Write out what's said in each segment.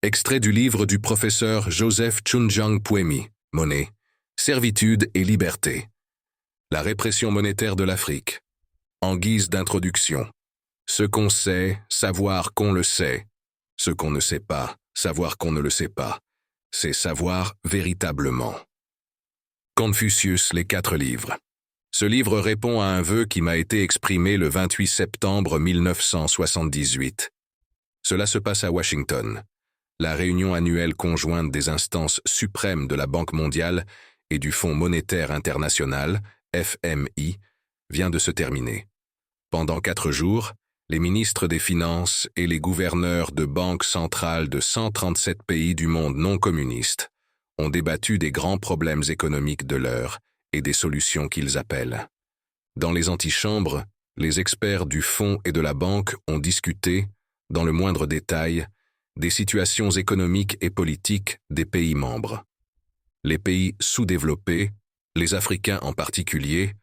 Extrait du livre du professeur Joseph Chunjang Puemi, Monnaie, Servitude et Liberté. La répression monétaire de l'Afrique. En guise d'introduction. Ce qu'on sait, savoir qu'on le sait. Ce qu'on ne sait pas, savoir qu'on ne le sait pas. C'est savoir véritablement. Confucius, les 4 livres. Ce livre répond à un vœu qui m'a été exprimé le 28 septembre 1978. Cela se passe à Washington. La réunion annuelle conjointe des instances suprêmes de la Banque mondiale et du Fonds monétaire international, FMI, vient de se terminer. Pendant 4 jours, les ministres des Finances et les gouverneurs de banques centrales de 137 pays du monde non communiste ont débattu des grands problèmes économiques de l'heure et des solutions qu'ils appellent. Dans les antichambres, les experts du Fonds et de la Banque ont discuté, dans le moindre détail, des situations économiques et politiques des pays membres. Les pays sous-développés, les Africains en particulier,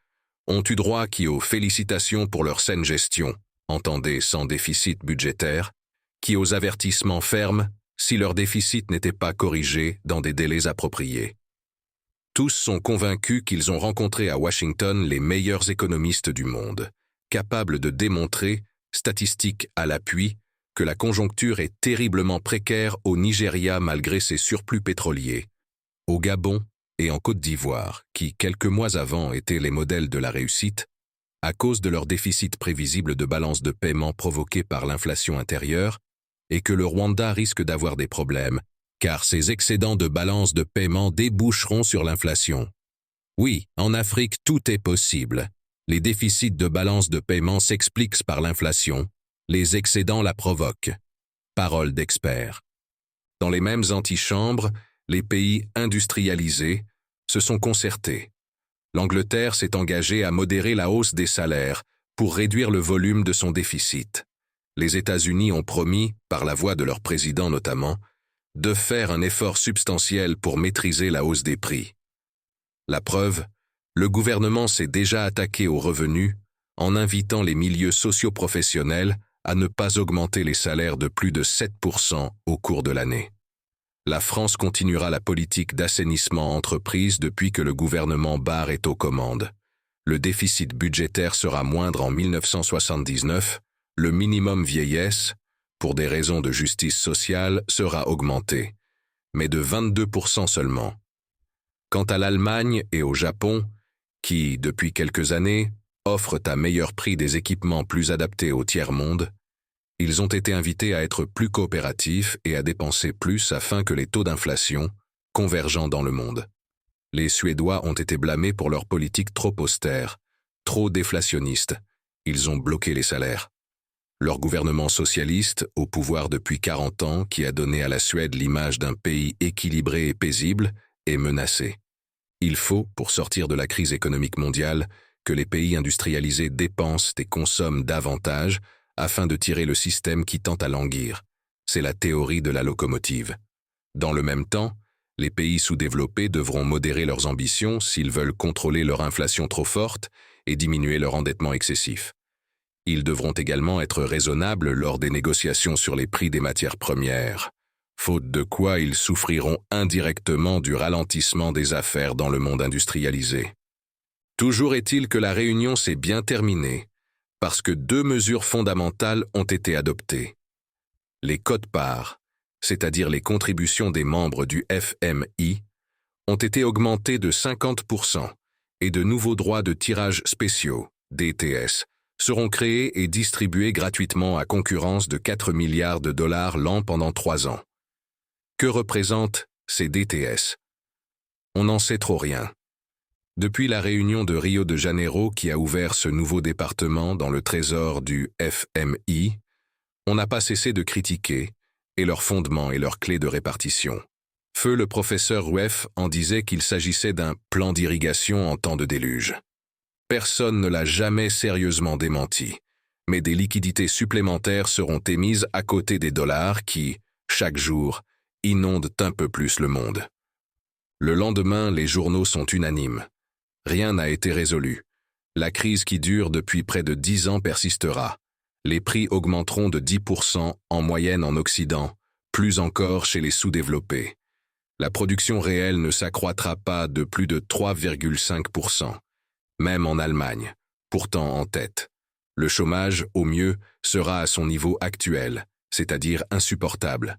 ont eu droit aux félicitations pour leur saine gestion, entendez sans déficit budgétaire, aux avertissements fermes si leur déficit n'était pas corrigé dans des délais appropriés. Tous sont convaincus qu'ils ont rencontré à Washington les meilleurs économistes du monde, capables de démontrer, statistiques à l'appui, que la conjoncture est terriblement précaire au Nigeria malgré ses surplus pétroliers, au Gabon et en Côte d'Ivoire, qui, quelques mois avant, étaient les modèles de la réussite, à cause de leur déficit prévisible de balance de paiement provoqué par l'inflation intérieure, et que le Rwanda risque d'avoir des problèmes, car ses excédents de balance de paiement déboucheront sur l'inflation. Oui, en Afrique, tout est possible. Les déficits de balance de paiement s'expliquent par l'inflation. Les excédents la provoquent. Parole d'experts. Dans les mêmes antichambres, les pays industrialisés se sont concertés. L'Angleterre s'est engagée à modérer la hausse des salaires pour réduire le volume de son déficit. Les États-Unis ont promis, par la voix de leur président notamment, de faire un effort substantiel pour maîtriser la hausse des prix. La preuve, le gouvernement s'est déjà attaqué aux revenus en invitant les milieux socio-professionnels à ne pas augmenter les salaires de plus de 7% au cours de l'année. La France continuera la politique d'assainissement entreprise depuis que le gouvernement Barre est aux commandes. Le déficit budgétaire sera moindre en 1979, le minimum vieillesse, pour des raisons de justice sociale, sera augmenté, mais de 22% seulement. Quant à l'Allemagne et au Japon, qui, depuis quelques années, offrent à meilleur prix des équipements plus adaptés au tiers-monde, ils ont été invités à être plus coopératifs et à dépenser plus afin que les taux d'inflation, convergents dans le monde. Les Suédois ont été blâmés pour leur politique trop austère, trop déflationniste. Ils ont bloqué les salaires. Leur gouvernement socialiste, au pouvoir depuis 40 ans, qui a donné à la Suède l'image d'un pays équilibré et paisible, est menacé. Il faut, pour sortir de la crise économique mondiale, que les pays industrialisés dépensent et consomment davantage afin de tirer le système qui tend à languir. C'est la théorie de la locomotive. Dans le même temps, les pays sous-développés devront modérer leurs ambitions s'ils veulent contrôler leur inflation trop forte et diminuer leur endettement excessif. Ils devront également être raisonnables lors des négociations sur les prix des matières premières, faute de quoi ils souffriront indirectement du ralentissement des affaires dans le monde industrialisé. Toujours est-il que la réunion s'est bien terminée, parce que 2 mesures fondamentales ont été adoptées. Les quotes-parts, c'est-à-dire les contributions des membres du FMI, ont été augmentées de 50% et de nouveaux droits de tirage spéciaux, DTS, seront créés et distribués gratuitement à concurrence de 4 milliards de dollars l'an pendant 3 ans. Que représentent ces DTS? On n'en sait trop rien. Depuis la réunion de Rio de Janeiro qui a ouvert ce nouveau département dans le trésor du FMI, on n'a pas cessé de critiquer, et leurs fondements et leurs clés de répartition. Feu le professeur Rueff en disait qu'il s'agissait d'un plan d'irrigation en temps de déluge. Personne ne l'a jamais sérieusement démenti, mais des liquidités supplémentaires seront émises à côté des dollars qui, chaque jour, inondent un peu plus le monde. Le lendemain, les journaux sont unanimes. Rien n'a été résolu. La crise qui dure depuis près de 10 ans persistera. Les prix augmenteront de 10% en moyenne en Occident, plus encore chez les sous-développés. La production réelle ne s'accroîtra pas de plus de 3,5%, même en Allemagne, pourtant en tête. Le chômage, au mieux, sera à son niveau actuel, c'est-à-dire insupportable.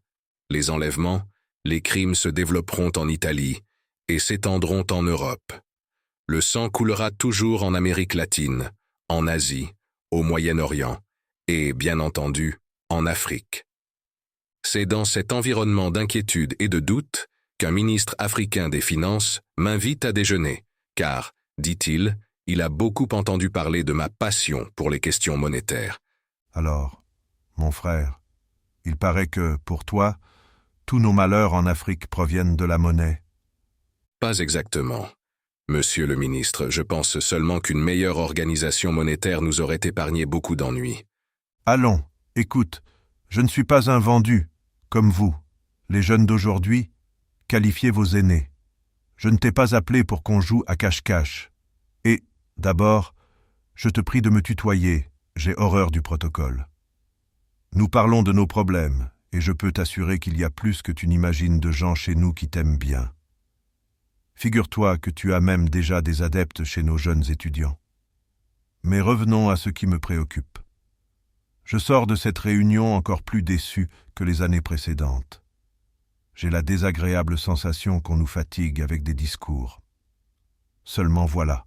Les enlèvements, les crimes se développeront en Italie et s'étendront en Europe. Le sang coulera toujours en Amérique latine, en Asie, au Moyen-Orient et, bien entendu, en Afrique. C'est dans cet environnement d'inquiétude et de doute qu'un ministre africain des Finances m'invite à déjeuner, car, dit-il, il a beaucoup entendu parler de ma passion pour les questions monétaires. Alors, mon frère, il paraît que, pour toi, tous nos malheurs en Afrique proviennent de la monnaie. Pas exactement. Monsieur le ministre, je pense seulement qu'une meilleure organisation monétaire nous aurait épargné beaucoup d'ennuis. Allons, écoute, je ne suis pas un vendu, comme vous, les jeunes d'aujourd'hui, qualifiez vos aînés. Je ne t'ai pas appelé pour qu'on joue à cache-cache. Et, d'abord, je te prie de me tutoyer, j'ai horreur du protocole. Nous parlons de nos problèmes, et je peux t'assurer qu'il y a plus que tu n'imagines de gens chez nous qui t'aiment bien. Figure-toi que tu as même déjà des adeptes chez nos jeunes étudiants. Mais revenons à ce qui me préoccupe. Je sors de cette réunion encore plus déçu que les années précédentes. J'ai la désagréable sensation qu'on nous fatigue avec des discours. Seulement voilà.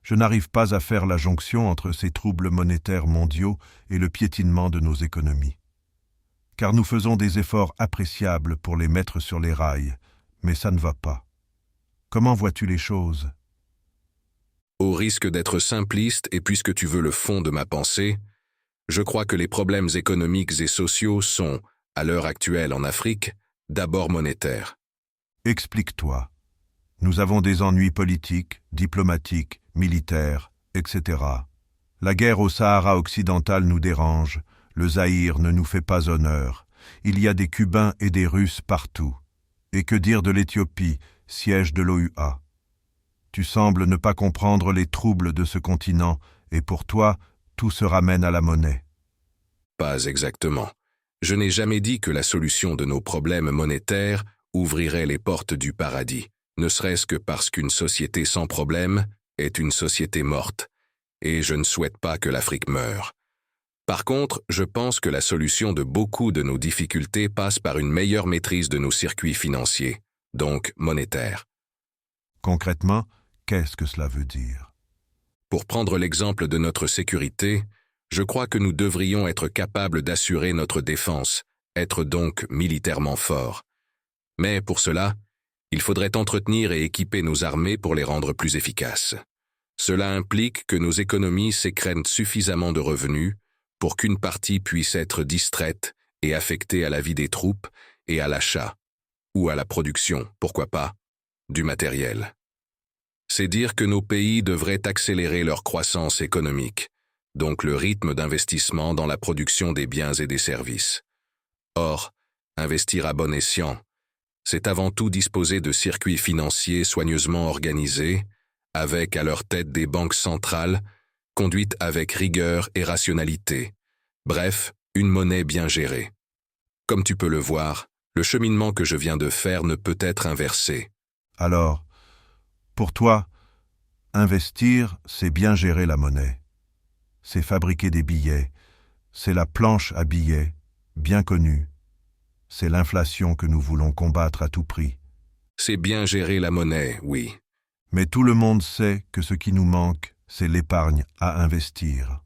Je n'arrive pas à faire la jonction entre ces troubles monétaires mondiaux et le piétinement de nos économies. Car nous faisons des efforts appréciables pour les mettre sur les rails, mais ça ne va pas. Comment vois-tu les choses ? Au risque d'être simpliste, et puisque tu veux le fond de ma pensée, je crois que les problèmes économiques et sociaux sont, à l'heure actuelle en Afrique, d'abord monétaires. Explique-toi. Nous avons des ennuis politiques, diplomatiques, militaires, etc. La guerre au Sahara occidental nous dérange, le Zaïre ne nous fait pas honneur, il y a des Cubains et des Russes partout. Et que dire de l'Éthiopie, siège de l'OUA? Tu sembles ne pas comprendre les troubles de ce continent, et pour toi, tout se ramène à la monnaie. Pas exactement. Je n'ai jamais dit que la solution de nos problèmes monétaires ouvrirait les portes du paradis, ne serait-ce que parce qu'une société sans problème est une société morte, et je ne souhaite pas que l'Afrique meure. Par contre, je pense que la solution de beaucoup de nos difficultés passe par une meilleure maîtrise de nos circuits financiers, donc monétaires. Concrètement, qu'est-ce que cela veut dire? Pour prendre l'exemple de notre sécurité, je crois que nous devrions être capables d'assurer notre défense, être donc militairement forts. Mais pour cela, il faudrait entretenir et équiper nos armées pour les rendre plus efficaces. Cela implique que nos économies sécrènent suffisamment de revenus pour qu'une partie puisse être distraite et affectée à la vie des troupes et à l'achat, ou à la production, pourquoi pas, du matériel. C'est dire que nos pays devraient accélérer leur croissance économique, donc le rythme d'investissement dans la production des biens et des services. Or, investir à bon escient, c'est avant tout disposer de circuits financiers soigneusement organisés, avec à leur tête des banques centrales, conduites avec rigueur et rationalité. Bref, une monnaie bien gérée. Comme tu peux le voir, le cheminement que je viens de faire ne peut être inversé. Alors, pour toi, investir, c'est bien gérer la monnaie. C'est fabriquer des billets. C'est la planche à billets, bien connue. C'est l'inflation que nous voulons combattre à tout prix. C'est bien gérer la monnaie, oui. Mais tout le monde sait que ce qui nous manque, c'est l'épargne à investir.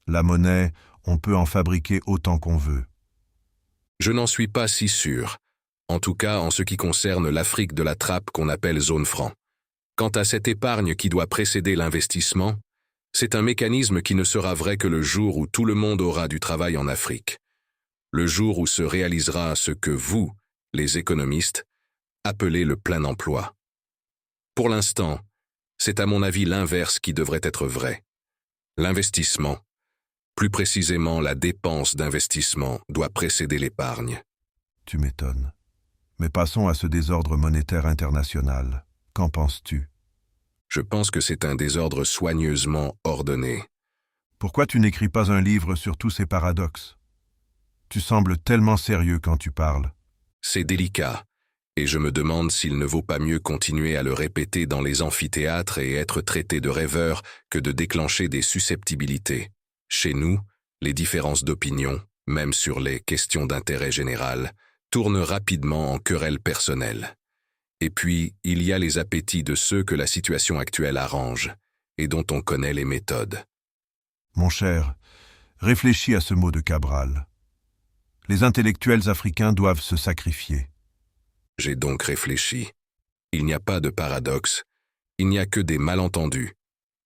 La monnaie, on peut en fabriquer autant qu'on veut. Je n'en suis pas si sûr, en tout cas en ce qui concerne l'Afrique de la trappe qu'on appelle zone franc. Quant à cette épargne qui doit précéder l'investissement, c'est un mécanisme qui ne sera vrai que le jour où tout le monde aura du travail en Afrique. Le jour où se réalisera ce que vous, les économistes, appelez le plein emploi. Pour l'instant, c'est à mon avis l'inverse qui devrait être vrai. L'investissement, plus précisément la dépense d'investissement, doit précéder l'épargne. Tu m'étonnes. Mais passons à ce désordre monétaire international. Qu'en penses-tu? Je pense que c'est un désordre soigneusement ordonné. Pourquoi tu n'écris pas un livre sur tous ces paradoxes? Tu sembles tellement sérieux quand tu parles. C'est délicat, et je me demande s'il ne vaut pas mieux continuer à le répéter dans les amphithéâtres et être traité de rêveur que de déclencher des susceptibilités. Chez nous, les différences d'opinion, même sur les questions d'intérêt général, tournent rapidement en querelles personnelles. Et puis, il y a les appétits de ceux que la situation actuelle arrange, et dont on connaît les méthodes. Mon cher, réfléchis à ce mot de Cabral. Les intellectuels africains doivent se sacrifier. J'ai donc réfléchi. Il n'y a pas de paradoxe, il n'y a que des malentendus.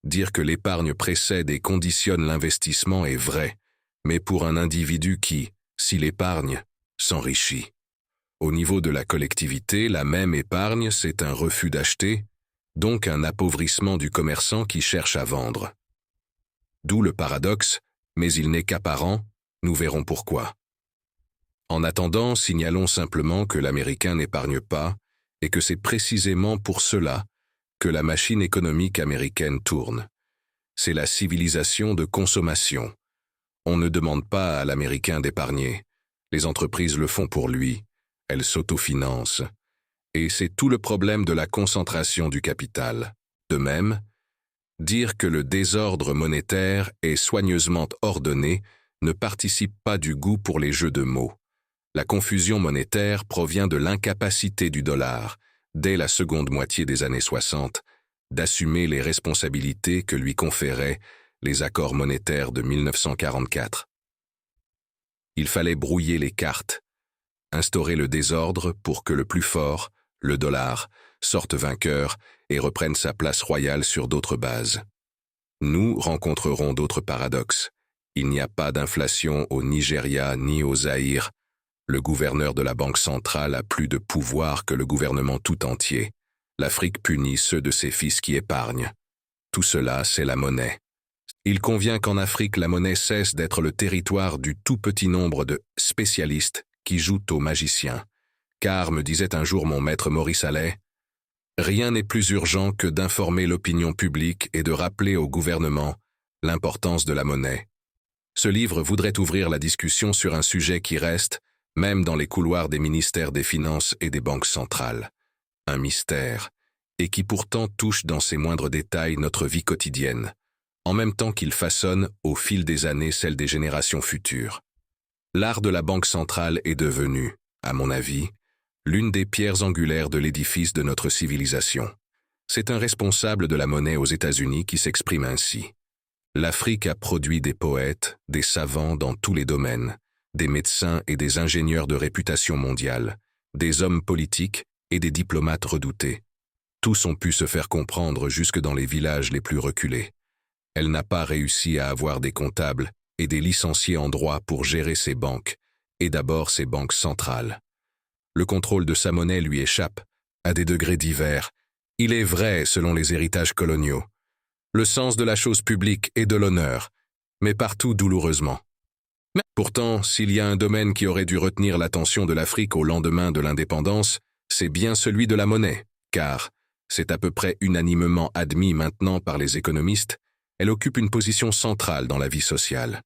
Dire que l'épargne précède et conditionne l'investissement est vrai, mais pour un individu qui, s'il épargne, s'enrichit. Au niveau de la collectivité, la même épargne, c'est un refus d'acheter, donc un appauvrissement du commerçant qui cherche à vendre. D'où le paradoxe, mais il n'est qu'apparent, nous verrons pourquoi. En attendant, signalons simplement que l'Américain n'épargne pas et que c'est précisément pour cela que la machine économique américaine tourne. C'est la civilisation de consommation. On ne demande pas à l'Américain d'épargner. Les entreprises le font pour lui. Elles s'autofinancent. Et c'est tout le problème de la concentration du capital. De même, dire que le désordre monétaire est soigneusement ordonné ne participe pas du goût pour les jeux de mots. La confusion monétaire provient de l'incapacité du dollar, dès la seconde moitié des années 60, d'assumer les responsabilités que lui conféraient les accords monétaires de 1944. Il fallait brouiller les cartes, instaurer le désordre pour que le plus fort, le dollar, sorte vainqueur et reprenne sa place royale sur d'autres bases. Nous rencontrerons d'autres paradoxes. Il n'y a pas d'inflation au Nigeria ni au Zaïre. Le gouverneur de la Banque centrale a plus de pouvoir que le gouvernement tout entier. L'Afrique punit ceux de ses fils qui épargnent. Tout cela, c'est la monnaie. Il convient qu'en Afrique, la monnaie cesse d'être le territoire du tout petit nombre de spécialistes qui jouent aux magiciens. Car, me disait un jour mon maître Maurice Allais, rien n'est plus urgent que d'informer l'opinion publique et de rappeler au gouvernement l'importance de la monnaie. Ce livre voudrait ouvrir la discussion sur un sujet qui reste, même dans les couloirs des ministères des Finances et des banques centrales, un mystère, et qui pourtant touche dans ses moindres détails notre vie quotidienne, en même temps qu'il façonne, au fil des années, celle des générations futures. L'art de la Banque centrale est devenu, à mon avis, l'une des pierres angulaires de l'édifice de notre civilisation. C'est un responsable de la monnaie aux États-Unis qui s'exprime ainsi. L'Afrique a produit des poètes, des savants dans tous les domaines, des médecins et des ingénieurs de réputation mondiale, des hommes politiques et des diplomates redoutés. Tous ont pu se faire comprendre jusque dans les villages les plus reculés. Elle n'a pas réussi à avoir des comptables et des licenciés en droit pour gérer ses banques, et d'abord ses banques centrales. Le contrôle de sa monnaie lui échappe, à des degrés divers. Il est vrai selon les héritages coloniaux. Le sens de la chose publique et de l'honneur, mais partout douloureusement. Pourtant, s'il y a un domaine qui aurait dû retenir l'attention de l'Afrique au lendemain de l'indépendance, c'est bien celui de la monnaie, car, c'est à peu près unanimement admis maintenant par les économistes, elle occupe une position centrale dans la vie sociale.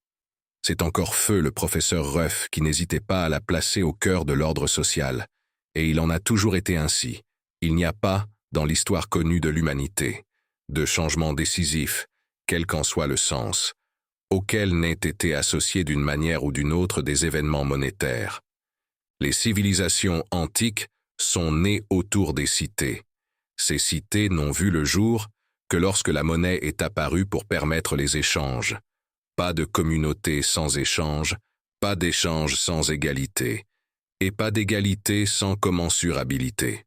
C'est encore feu le professeur Ruff qui n'hésitait pas à la placer au cœur de l'ordre social, et il en a toujours été ainsi. Il n'y a pas, dans l'histoire connue de l'humanité, de changement décisif, quel qu'en soit le sens, auquel n'aient été associés d'une manière ou d'une autre des événements monétaires. Les civilisations antiques sont nées autour des cités. Ces cités n'ont vu le jour que lorsque la monnaie est apparue pour permettre les échanges. Pas de communauté sans échange, pas d'échange sans égalité, et pas d'égalité sans commensurabilité.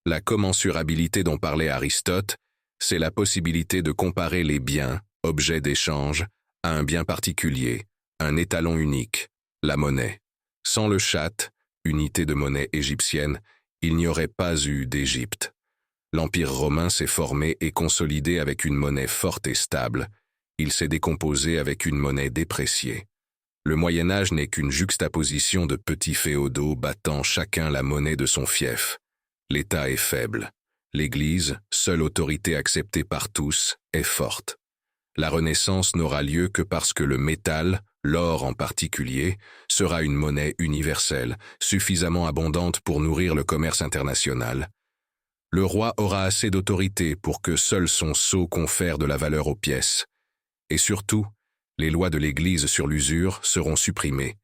La commensurabilité dont parlait Aristote, c'est la possibilité de comparer les biens, objets d'échange, à un bien particulier, un étalon unique, la monnaie. Sans le chat, unité de monnaie égyptienne, il n'y aurait pas eu d'Égypte. L'Empire romain s'est formé et consolidé avec une monnaie forte et stable. Il s'est décomposé avec une monnaie dépréciée. Le Moyen-Âge n'est qu'une juxtaposition de petits féodaux battant chacun la monnaie de son fief. L'État est faible. L'Église, seule autorité acceptée par tous, est forte. La Renaissance n'aura lieu que parce que le métal, l'or en particulier, sera une monnaie universelle, suffisamment abondante pour nourrir le commerce international. Le roi aura assez d'autorité pour que seul son sceau confère de la valeur aux pièces. Et surtout, les lois de l'Église sur l'usure seront supprimées,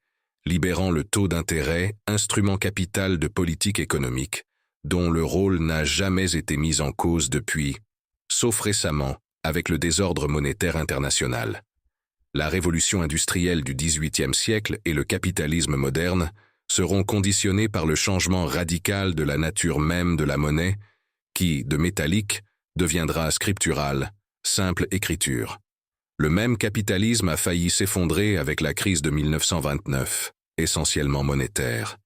libérant le taux d'intérêt, instrument capital de politique économique, dont le rôle n'a jamais été mis en cause depuis, sauf récemment, avec le désordre monétaire international. La révolution industrielle du XVIIIe siècle et le capitalisme moderne seront conditionnés par le changement radical de la nature même de la monnaie, qui, de métallique, deviendra scripturale, simple écriture. Le même capitalisme a failli s'effondrer avec la crise de 1929, essentiellement monétaire.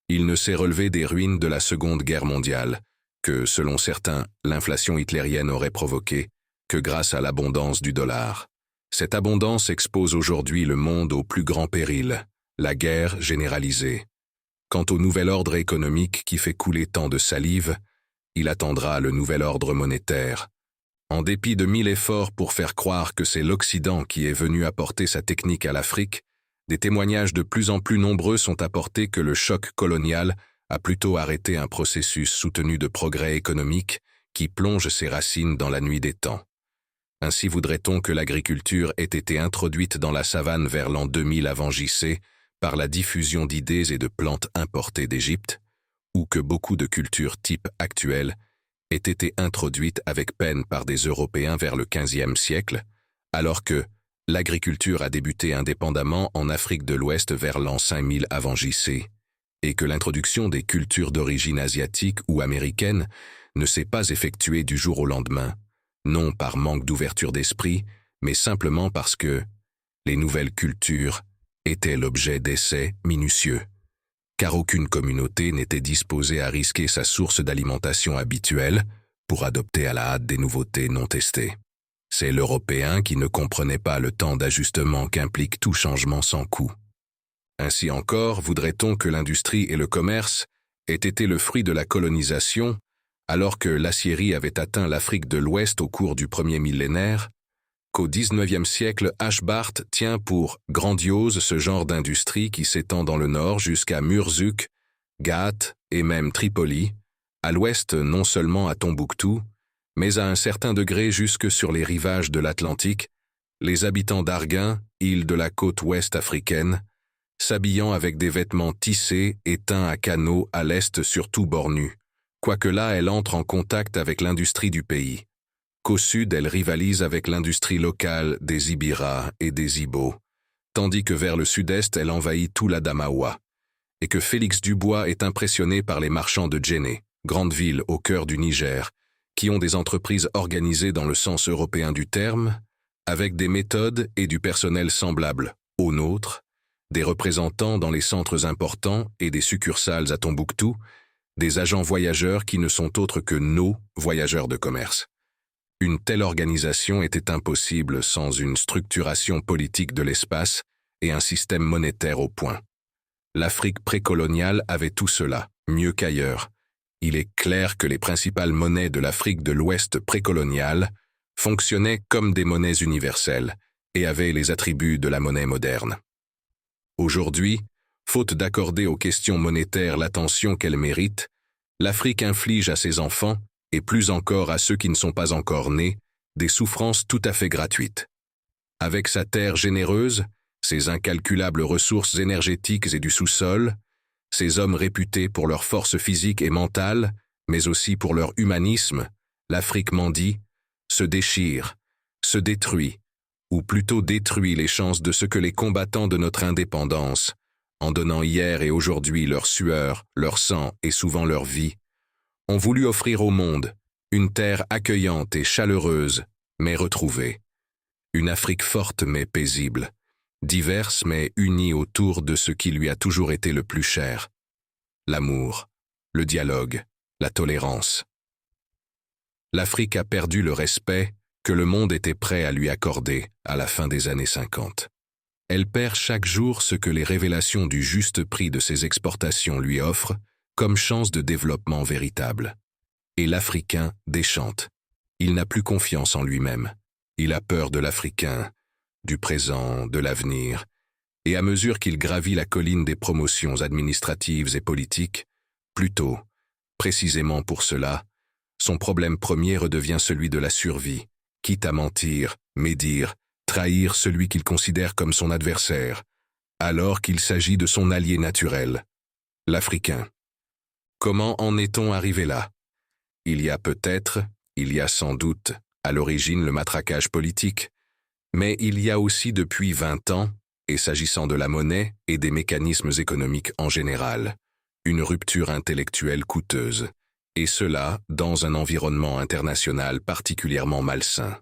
Il ne s'est relevé des ruines de la Seconde Guerre mondiale, que, selon certains, l'inflation hitlérienne aurait provoquée, que grâce à l'abondance du dollar. Cette abondance expose aujourd'hui le monde au plus grand péril, la guerre généralisée. Quant au nouvel ordre économique qui fait couler tant de salive, il attendra le nouvel ordre monétaire. En dépit de 1000 efforts pour faire croire que c'est l'Occident qui est venu apporter sa technique à l'Afrique, des témoignages de plus en plus nombreux sont apportés que le choc colonial a plutôt arrêté un processus soutenu de progrès économique qui plonge ses racines dans la nuit des temps. Ainsi voudrait-on que l'agriculture ait été introduite dans la savane vers l'an 2000 avant JC par la diffusion d'idées et de plantes importées d'Égypte, ou que beaucoup de cultures type actuelles aient été introduites avec peine par des Européens vers le XVe siècle, alors que l'agriculture a débuté indépendamment en Afrique de l'Ouest vers l'an 5000 avant JC, et que l'introduction des cultures d'origine asiatique ou américaine ne s'est pas effectuée du jour au lendemain, non par manque d'ouverture d'esprit, mais simplement parce que les nouvelles cultures étaient l'objet d'essais minutieux, car aucune communauté n'était disposée à risquer sa source d'alimentation habituelle pour adopter à la hâte des nouveautés non testées. C'est l'Européen qui ne comprenait pas le temps d'ajustement qu'implique tout changement sans coût. Ainsi encore, voudrait-on que l'industrie et le commerce aient été le fruit de la colonisation, alors que l'aciérie avait atteint l'Afrique de l'Ouest au cours du premier millénaire, qu'au XIXe siècle H. Barth tient pour grandiose ce genre d'industrie qui s'étend dans le nord jusqu'à Murzuk, Ghat et même Tripoli, à l'ouest non seulement à Tombouctou, mais à un certain degré jusque sur les rivages de l'Atlantique, les habitants d'Arguin, île de la côte ouest africaine, s'habillant avec des vêtements tissés et teints à canaux à l'est sur tout bord nu, quoique là elle entre en contact avec l'industrie du pays, qu'au sud elle rivalise avec l'industrie locale des Ibira et des Ibo, tandis que vers le sud-est elle envahit tout l'Adamawa, et que Félix Dubois est impressionné par les marchands de Djenné, grande ville au cœur du Niger, qui ont des entreprises organisées dans le sens européen du terme, avec des méthodes et du personnel semblables aux nôtres, des représentants dans les centres importants et des succursales à Tombouctou, des agents voyageurs qui ne sont autres que nos voyageurs de commerce. Une telle organisation était impossible sans une structuration politique de l'espace et un système monétaire au point. L'Afrique précoloniale avait tout cela, mieux qu'ailleurs. Il est clair que les principales monnaies de l'Afrique de l'Ouest précoloniale fonctionnaient comme des monnaies universelles et avaient les attributs de la monnaie moderne. Aujourd'hui, faute d'accorder aux questions monétaires l'attention qu'elles méritent, l'Afrique inflige à ses enfants, et plus encore à ceux qui ne sont pas encore nés, des souffrances tout à fait gratuites. Avec sa terre généreuse, ses incalculables ressources énergétiques et du sous-sol, ces hommes réputés pour leur force physique et mentale, mais aussi pour leur humanisme, l'Afrique mendie, se déchire, se détruit, ou plutôt détruit les chances de ce que les combattants de notre indépendance, en donnant hier et aujourd'hui leur sueur, leur sang et souvent leur vie, ont voulu offrir au monde une terre accueillante et chaleureuse, mais retrouvée, une Afrique forte mais paisible, diverse mais unie autour de ce qui lui a toujours été le plus cher, l'amour, le dialogue, la tolérance. L'Afrique a perdu le respect que le monde était prêt à lui accorder à la fin des années 50. Elle perd chaque jour ce que les révélations du juste prix de ses exportations lui offrent comme chance de développement véritable. Et l'Africain déchante. Il n'a plus confiance en lui-même. Il a peur de l'Africain, du présent, de l'avenir, et à mesure qu'il gravit la colline des promotions administratives et politiques, plutôt, précisément pour cela, son problème premier redevient celui de la survie, quitte à mentir, médire, trahir celui qu'il considère comme son adversaire, alors qu'il s'agit de son allié naturel, l'Africain. Comment en est-on arrivé là? Il y a sans doute, à l'origine le matraquage politique, mais il y a aussi depuis 20 ans, et s'agissant de la monnaie et des mécanismes économiques en général, une rupture intellectuelle coûteuse, et cela dans un environnement international particulièrement malsain.